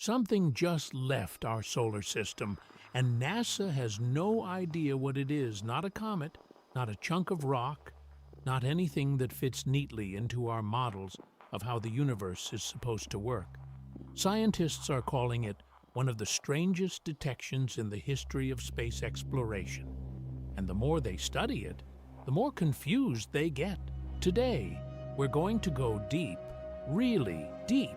Something just left our solar system, and NASA has no idea what it is. Not a comet, not a chunk of rock, not anything that fits neatly into our models of how the universe is supposed to work. Scientists are calling it one of the strangest detections in the history of space exploration. And the more they study it, the more confused they get. Today, we're going to go deep, really deep,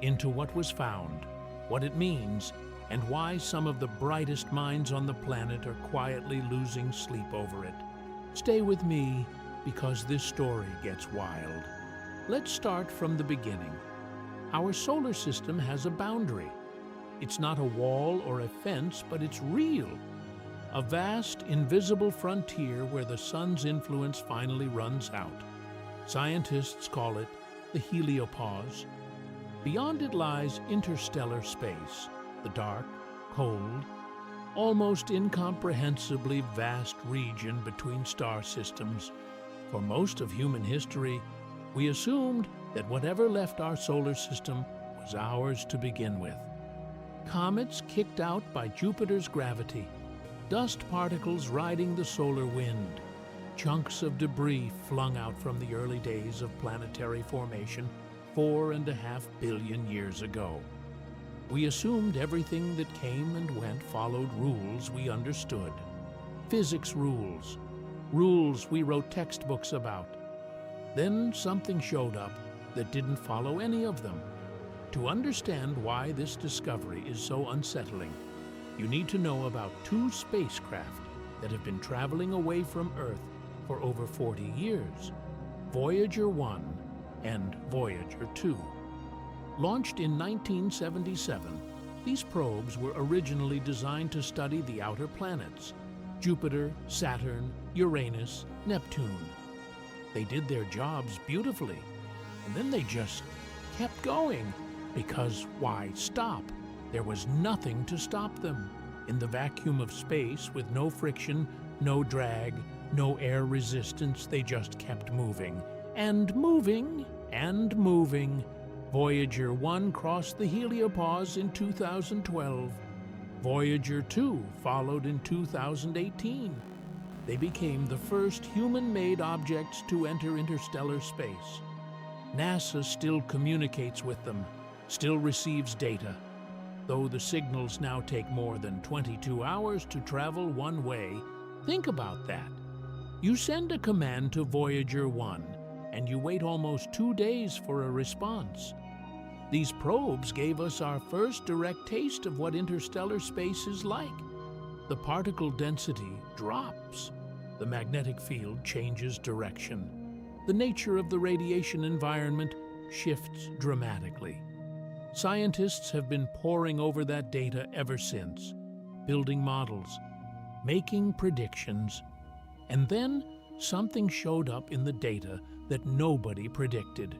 into what was found, what it means, and why some of the brightest minds on the planet are quietly losing sleep over it. Stay with me, because this story gets wild. Let's start from the beginning. Our solar system has a boundary. It's not a wall or a fence, but it's real. A vast, invisible frontier where the sun's influence finally runs out. Scientists call it the heliopause. Beyond it lies interstellar space, the dark, cold, almost incomprehensibly vast region between star systems. For most of human history, we assumed that whatever left our solar system was ours to begin with. Comets kicked out by Jupiter's gravity, dust particles riding the solar wind, chunks of debris flung out from the early days of planetary formation 4.5 billion years ago. We assumed everything that came and went followed rules we understood. Physics rules, rules we wrote textbooks about. Then something showed up that didn't follow any of them. To understand why this discovery is so unsettling, you need to know about two spacecraft that have been traveling away from Earth for over 40 years, Voyager 1 and Voyager 2. Launched in 1977, these probes were originally designed to study the outer planets, Jupiter, Saturn, Uranus, Neptune. They did their jobs beautifully, and then they just kept going, because why stop? There was nothing to stop them. In the vacuum of space, with no friction, no drag, no air resistance, they just kept moving, and moving, and moving. Voyager 1 crossed the heliopause in 2012. Voyager 2 followed in 2018. They became the first human-made objects to enter interstellar space. NASA still communicates with them, still receives data, though the signals now take more than 22 hours to travel one way. Think about that. You send a command to Voyager 1, and you wait almost 2 days for a response. These probes gave us our first direct taste of what interstellar space is like. The particle density drops. The magnetic field changes direction. The nature of the radiation environment shifts dramatically. Scientists have been poring over that data ever since, building models, making predictions, and then something showed up in the data that nobody predicted.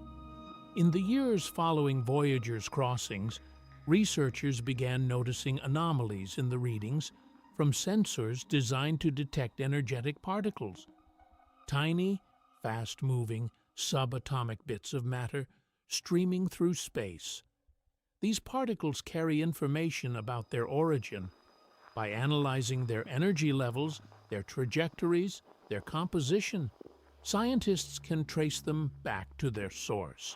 In the years following Voyager's crossings, researchers began noticing anomalies in the readings from sensors designed to detect energetic particles. Tiny, fast-moving, subatomic bits of matter streaming through space. These particles carry information about their origin. By analyzing their energy levels, their trajectories, their composition, scientists can trace them back to their source.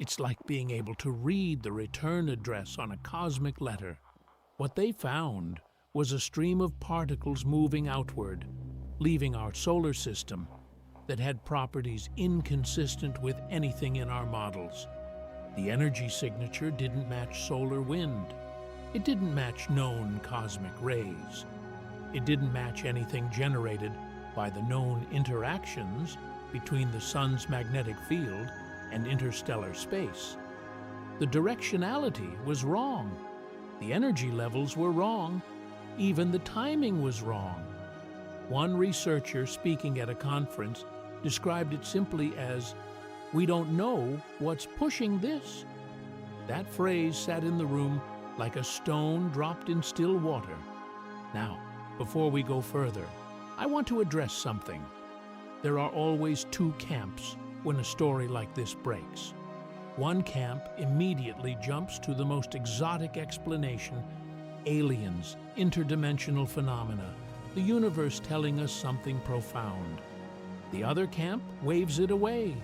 It's like being able to read the return address on a cosmic letter. What they found was a stream of particles moving outward, leaving our solar system, that had properties inconsistent with anything in our models. The energy signature didn't match solar wind. It didn't match known cosmic rays. It didn't match anything generated by the known interactions between the sun's magnetic field and interstellar space. The directionality was wrong. The energy levels were wrong. Even the timing was wrong. One researcher speaking at a conference described it simply as, "We don't know what's pushing this." That phrase sat in the room like a stone dropped in still water. Now, before we go further, I want to address something. There are always two camps when a story like this breaks. One camp immediately jumps to the most exotic explanation: aliens, interdimensional phenomena, the universe telling us something profound. The other camp waves it away: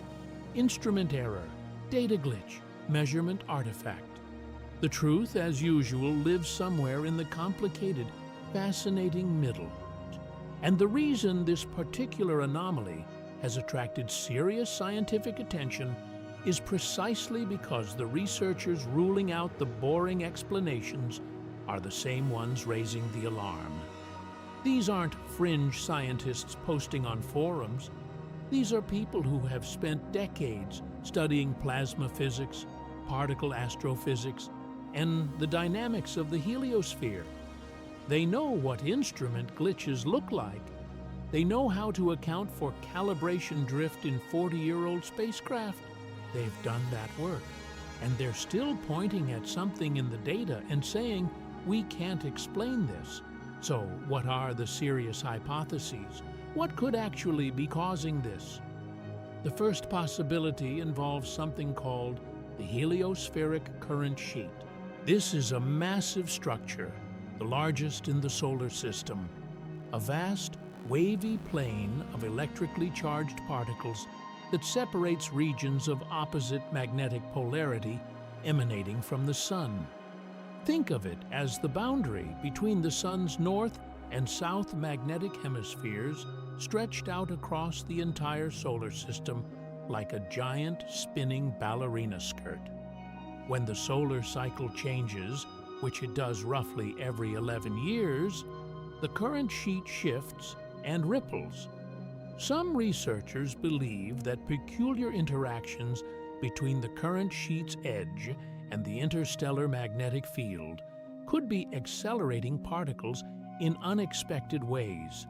instrument error, data glitch, measurement artifact. The truth, as usual, lives somewhere in the complicated, fascinating middle. And the reason this particular anomaly has attracted serious scientific attention is precisely because the researchers ruling out the boring explanations are the same ones raising the alarm. These aren't fringe scientists posting on forums. These are people who have spent decades studying plasma physics, particle astrophysics, and the dynamics of the heliosphere. They know what instrument glitches look like. They know how to account for calibration drift in 40-year-old spacecraft. They've done that work, and they're still pointing at something in the data and saying, "We can't explain this." So, what are the serious hypotheses? What could actually be causing this? The first possibility involves something called the heliospheric current sheet. This is a massive structure, the largest in the solar system. A vast, wavy plane of electrically charged particles that separates regions of opposite magnetic polarity emanating from the Sun. Think of it as the boundary between the Sun's north and south magnetic hemispheres stretched out across the entire solar system like a giant spinning ballerina skirt. When the solar cycle changes, which it does roughly every 11 years, the current sheet shifts and ripples. Some researchers believe that peculiar interactions between the current sheet's edge and the interstellar magnetic field could be accelerating particles in unexpected ways,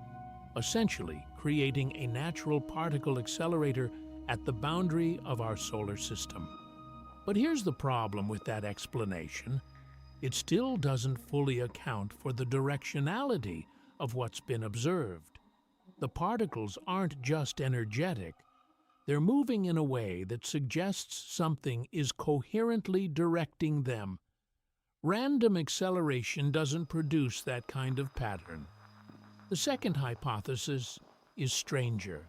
essentially creating a natural particle accelerator at the boundary of our solar system. But here's the problem with that explanation. It still doesn't fully account for the directionality of what's been observed. The particles aren't just energetic. They're moving in a way that suggests something is coherently directing them. Random acceleration doesn't produce that kind of pattern. The second hypothesis is stranger.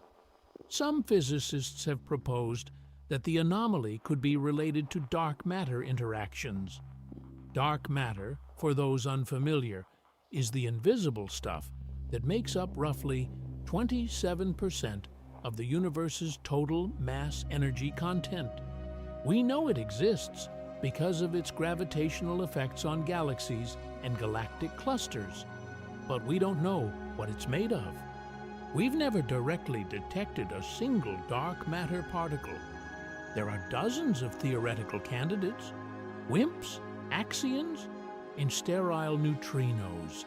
Some physicists have proposed that the anomaly could be related to dark matter interactions. Dark matter, for those unfamiliar, is the invisible stuff that makes up roughly 27% of the universe's total mass energy content. We know it exists because of its gravitational effects on galaxies and galactic clusters, but we don't know what it's made of. We've never directly detected a single dark matter particle. There are dozens of theoretical candidates: WIMPs, axions, and sterile neutrinos.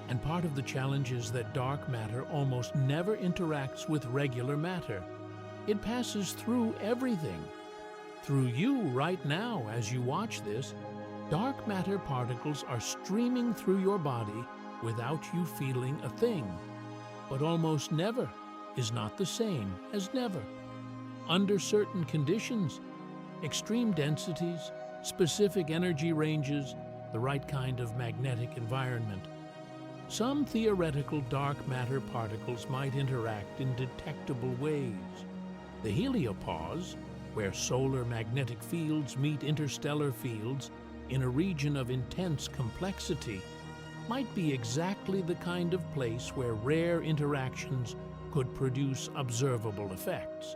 And part of the challenge is that dark matter almost never interacts with regular matter. It passes through everything. Through you right now as you watch this, dark matter particles are streaming through your body without you feeling a thing. But almost never is not the same as never. Under certain conditions, extreme densities, specific energy ranges, the right kind of magnetic environment, some theoretical dark matter particles might interact in detectable ways. The heliopause, where solar magnetic fields meet interstellar fields in a region of intense complexity, might be exactly the kind of place where rare interactions could produce observable effects.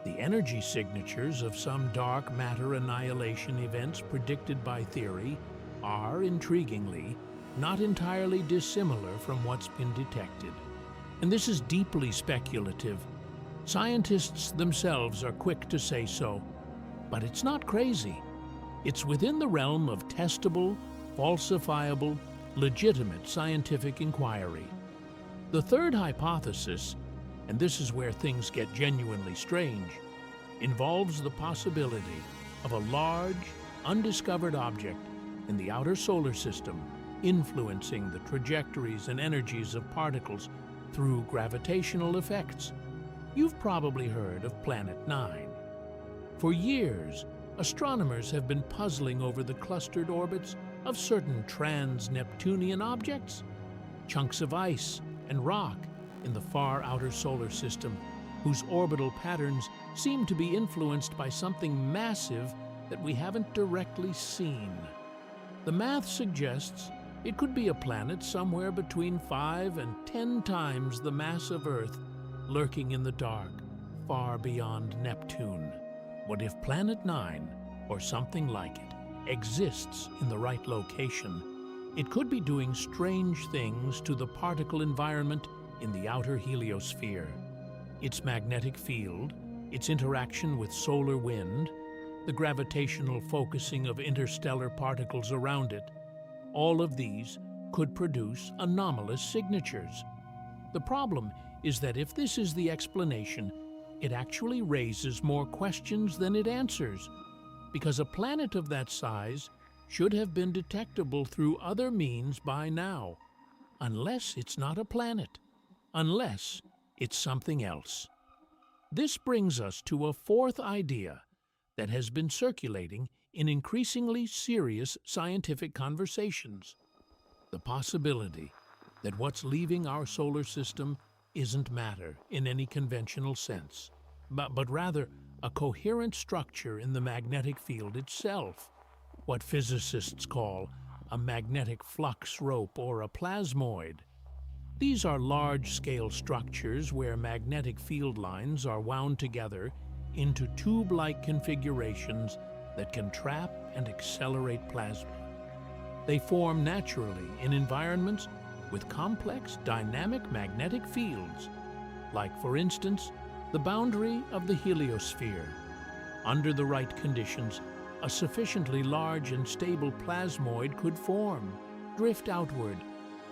The energy signatures of some dark matter annihilation events predicted by theory are, intriguingly, not entirely dissimilar from what's been detected. And this is deeply speculative. Scientists themselves are quick to say so, but it's not crazy. It's within the realm of testable, falsifiable, legitimate scientific inquiry. The third hypothesis, and this is where things get genuinely strange, involves the possibility of a large, undiscovered object in the outer solar system influencing the trajectories and energies of particles through gravitational effects. You've probably heard of Planet 9. For years, Astronomers have been puzzling over the clustered orbits of certain trans-Neptunian objects, chunks of ice and rock in the far outer solar system, whose orbital patterns seem to be influenced by something massive that we haven't directly seen. The math suggests it could be a planet somewhere between 5 and 10 times the mass of Earth, lurking in the dark, far beyond Neptune. What if Planet 9, or something like it, exists in the right location? It could be doing strange things to the particle environment in the outer heliosphere. Its magnetic field, its interaction with solar wind, the gravitational focusing of interstellar particles around it, all of these could produce anomalous signatures. The problem is that if this is the explanation, it actually raises more questions than it answers, because a planet of that size should have been detectable through other means by now, unless it's not a planet, unless it's something else. This brings us to a fourth idea that has been circulating in increasingly serious scientific conversations: the possibility that what's leaving our solar system isn't matter in any conventional sense, but rather a coherent structure in the magnetic field itself, what physicists call a magnetic flux rope or a plasmoid. These are large-scale structures where magnetic field lines are wound together into tube-like configurations that can trap and accelerate plasma. They form naturally in environments with complex dynamic magnetic fields, like, for instance, the boundary of the heliosphere. Under the right conditions, a sufficiently large and stable plasmoid could form, drift outward,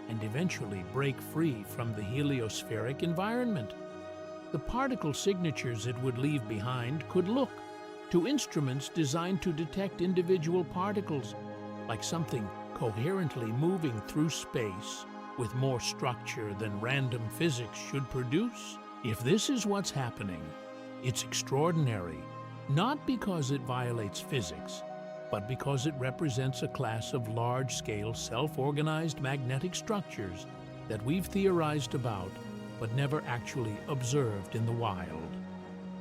and eventually break free from the heliospheric environment. The particle signatures it would leave behind could look to instruments designed to detect individual particles, like something coherently moving through space with more structure than random physics should produce. If this is what's happening, it's extraordinary, not because it violates physics, but because it represents a class of large-scale self-organized magnetic structures that we've theorized about but never actually observed in the wild.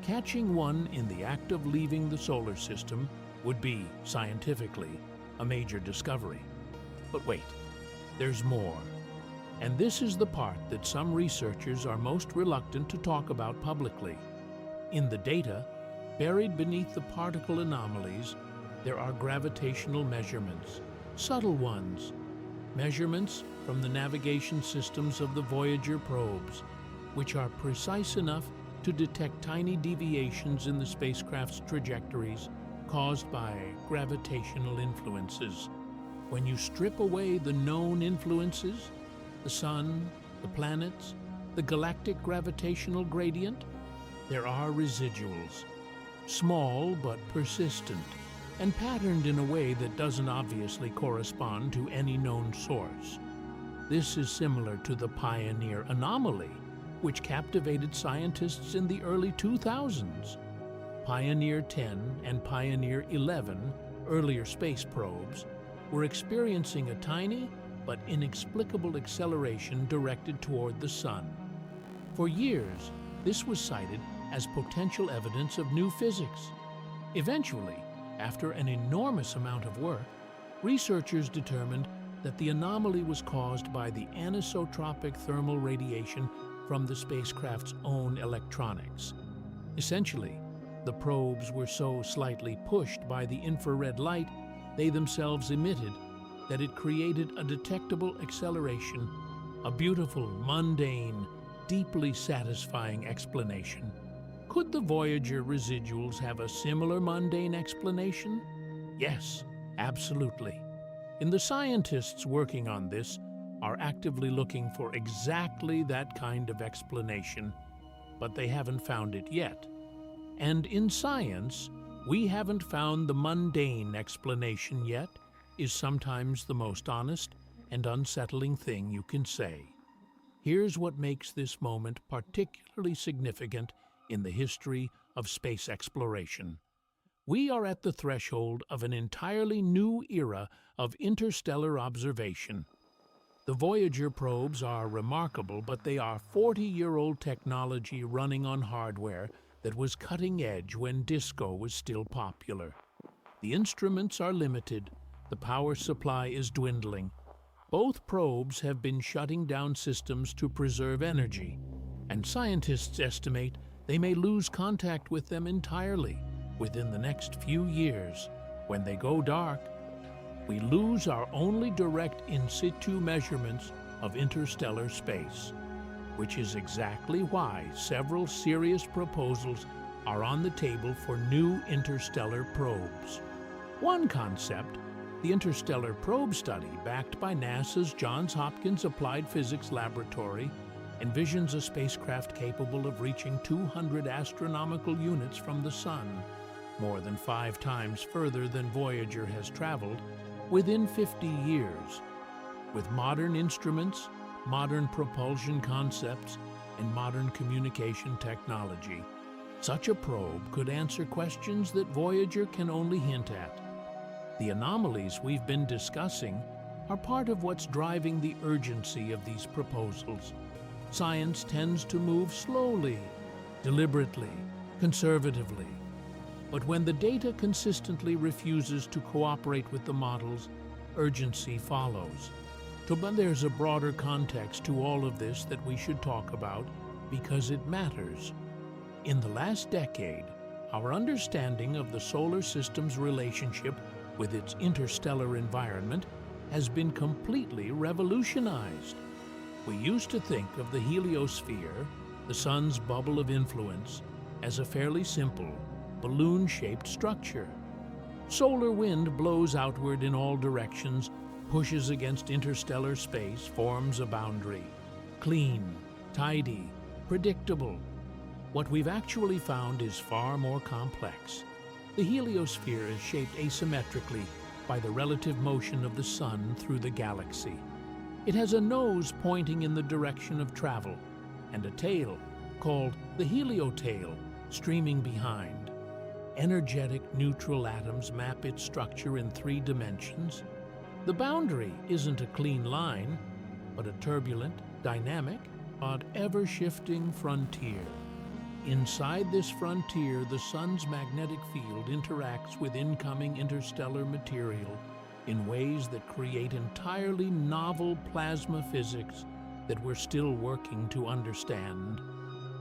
Catching one in the act of leaving the solar system would be, scientifically, a major discovery. But wait, there's more. And this is the part that some researchers are most reluctant to talk about publicly. In the data, buried beneath the particle anomalies, there are gravitational measurements, subtle ones, measurements from the navigation systems of the Voyager probes, which are precise enough to detect tiny deviations in the spacecraft's trajectories caused by gravitational influences. When you strip away the known influences, the sun, the planets, the galactic gravitational gradient, there are residuals, small but persistent, and patterned in a way that doesn't obviously correspond to any known source. This is similar to the Pioneer anomaly, which captivated scientists in the early 2000s. Pioneer 10 and Pioneer 11, earlier space probes, were experiencing a tiny but inexplicable acceleration directed toward the sun. For years, this was cited as potential evidence of new physics. Eventually, after an enormous amount of work, researchers determined that the anomaly was caused by the anisotropic thermal radiation from the spacecraft's own electronics. Essentially, the probes were so slightly pushed by the infrared light they themselves emitted that it created a detectable acceleration, a beautiful, mundane, deeply satisfying explanation. Could the Voyager residuals have a similar mundane explanation? Yes, absolutely. And the scientists working on this are actively looking for exactly that kind of explanation, but they haven't found it yet. And in science, we haven't found the mundane explanation yet is sometimes the most honest and unsettling thing you can say. Here's what makes this moment particularly significant in the history of space exploration. We are at the threshold of an entirely new era of interstellar observation. The Voyager probes are remarkable, but they are 40-year-old technology running on hardware that was cutting edge when disco was still popular. The instruments are limited, the power supply is dwindling. Both probes have been shutting down systems to preserve energy, and scientists estimate they may lose contact with them entirely within the next few years. When they go dark, we lose our only direct in situ measurements of interstellar space, which is exactly why several serious proposals are on the table for new interstellar probes. One concept, the Interstellar Probe Study, backed by NASA's Johns Hopkins Applied Physics Laboratory, envisions a spacecraft capable of reaching 200 astronomical units from the Sun, more than 5 times further than Voyager has traveled, within 50 years. With modern instruments, modern propulsion concepts, and modern communication technology, such a probe could answer questions that Voyager can only hint at. The anomalies we've been discussing are part of what's driving the urgency of these proposals. Science tends to move slowly, deliberately, conservatively. But when the data consistently refuses to cooperate with the models, urgency follows. But there's a broader context to all of this that we should talk about because it matters. In the last decade, our understanding of the solar system's relationship with its interstellar environment has been completely revolutionized. We used to think of the heliosphere, the sun's bubble of influence, as a fairly simple, balloon-shaped structure. Solar wind blows outward in all directions, pushes against interstellar space, forms a boundary. Clean, tidy, predictable. What we've actually found is far more complex. The heliosphere is shaped asymmetrically by the relative motion of the Sun through the galaxy. It has a nose pointing in the direction of travel, and a tail, called the heliotail, streaming behind. Energetic neutral atoms map its structure in 3 dimensions. The boundary isn't a clean line, but a turbulent, dynamic, but ever-shifting frontier. Inside this frontier, the Sun's magnetic field interacts with incoming interstellar material in ways that create entirely novel plasma physics that we're still working to understand.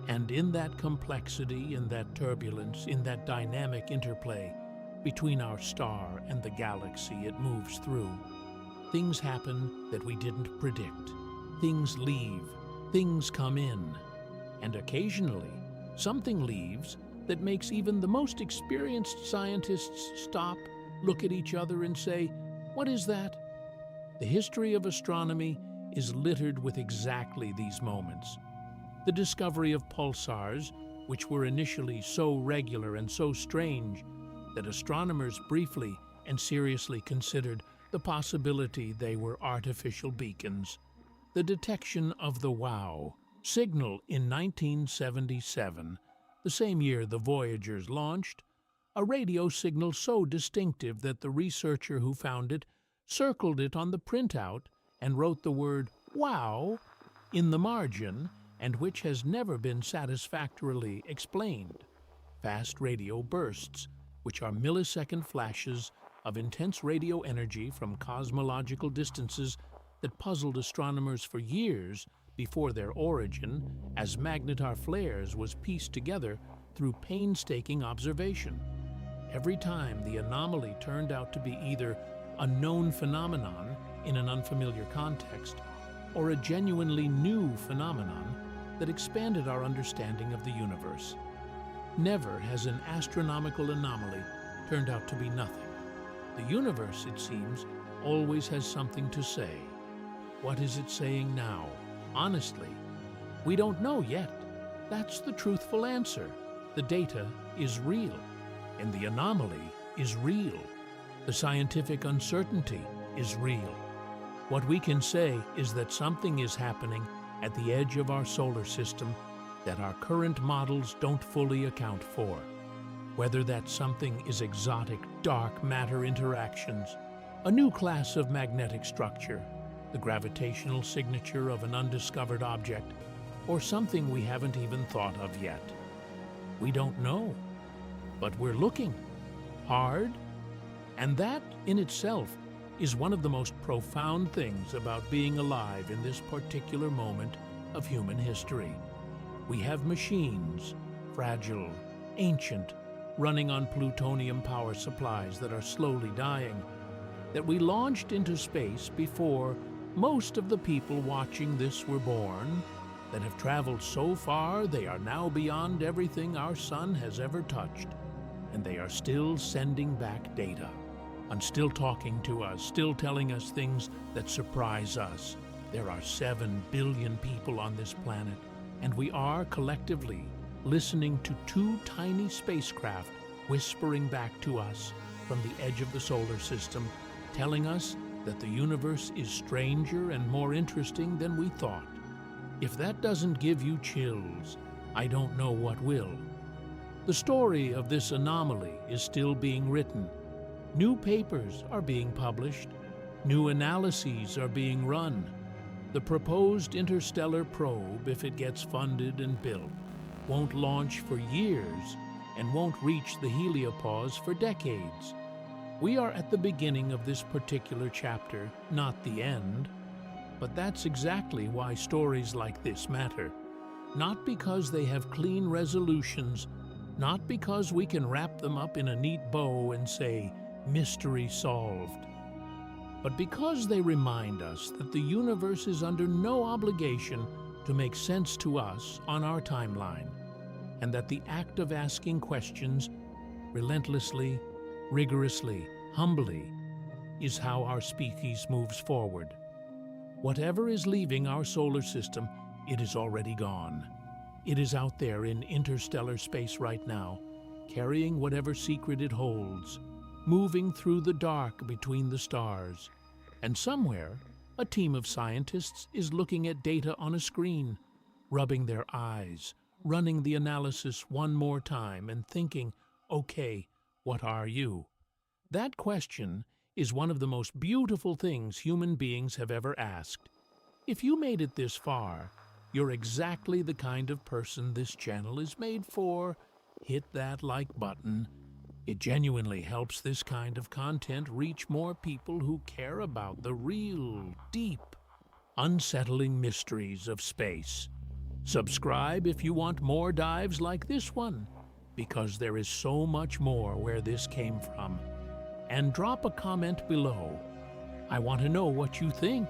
And in that complexity, in that turbulence, in that dynamic interplay between our star and the galaxy it moves through, things happen that we didn't predict. Things leave, things come in, and occasionally, something leaves that makes even the most experienced scientists stop, look at each other and say, "What is that?" The history of astronomy is littered with exactly these moments. The discovery of pulsars, which were initially so regular and so strange that astronomers briefly and seriously considered the possibility they were artificial beacons. The detection of the WOW signal in 1977, the same year the Voyagers launched, a radio signal so distinctive that the researcher who found it circled it on the printout and wrote the word "wow" in the margin, and which has never been satisfactorily explained. Fast radio bursts, which are millisecond flashes of intense radio energy from cosmological distances that puzzled astronomers for years before their origin as magnetar flares was pieced together through painstaking observation. Every time the anomaly turned out to be either a known phenomenon in an unfamiliar context or a genuinely new phenomenon that expanded our understanding of the universe. Never has an astronomical anomaly turned out to be nothing. The universe, it seems, always has something to say. What is it saying now? Honestly, we don't know yet. That's the truthful answer. The data is real, and the anomaly is real. The scientific uncertainty is real. What we can say is that something is happening at the edge of our solar system that our current models don't fully account for. Whether that something is exotic dark matter interactions, a new class of magnetic structure, the gravitational signature of an undiscovered object, or something we haven't even thought of yet. We don't know, but we're looking hard, and that in itself is one of the most profound things about being alive in this particular moment of human history. We have machines, fragile, ancient, running on plutonium power supplies that are slowly dying, that we launched into space before most of the people watching this were born, that have traveled so far they are now beyond everything our sun has ever touched, and they are still sending back data, and still talking to us, still telling us things that surprise us. There are 7 billion people on this planet, and we are collectively listening to 2 tiny spacecraft whispering back to us from the edge of the solar system, telling us that the universe is stranger and more interesting than we thought. If that doesn't give you chills, I don't know what will. The story of this anomaly is still being written. New papers are being published. New analyses are being run. The proposed interstellar probe, if it gets funded and built, won't launch for years and won't reach the heliopause for decades. We are at the beginning of this particular chapter, not the end. But that's exactly why stories like this matter. Not because they have clean resolutions, not because we can wrap them up in a neat bow and say, mystery solved, but because they remind us that the universe is under no obligation to make sense to us on our timeline, and that the act of asking questions relentlessly, rigorously, humbly, is how our species moves forward. Whatever is leaving our solar system, it is already gone. It is out there in interstellar space right now, carrying whatever secret it holds, moving through the dark between the stars. And somewhere, a team of scientists is looking at data on a screen, rubbing their eyes, running the analysis one more time and thinking, okay, what are you? That question is one of the most beautiful things human beings have ever asked. If you made it this far, you're exactly the kind of person this channel is made for. Hit that like button. It genuinely helps this kind of content reach more people who care about the real, deep, unsettling mysteries of space. Subscribe if you want more dives like this one, because there is so much more where this came from. And drop a comment below. I want to know what you think.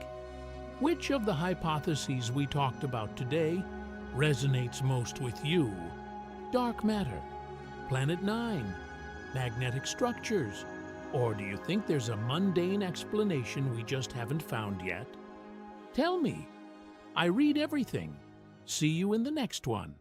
Which of the hypotheses we talked about today resonates most with you? Dark matter, Planet 9, magnetic structures, or do you think there's a mundane explanation we just haven't found yet? Tell me. I read everything. See you in the next one.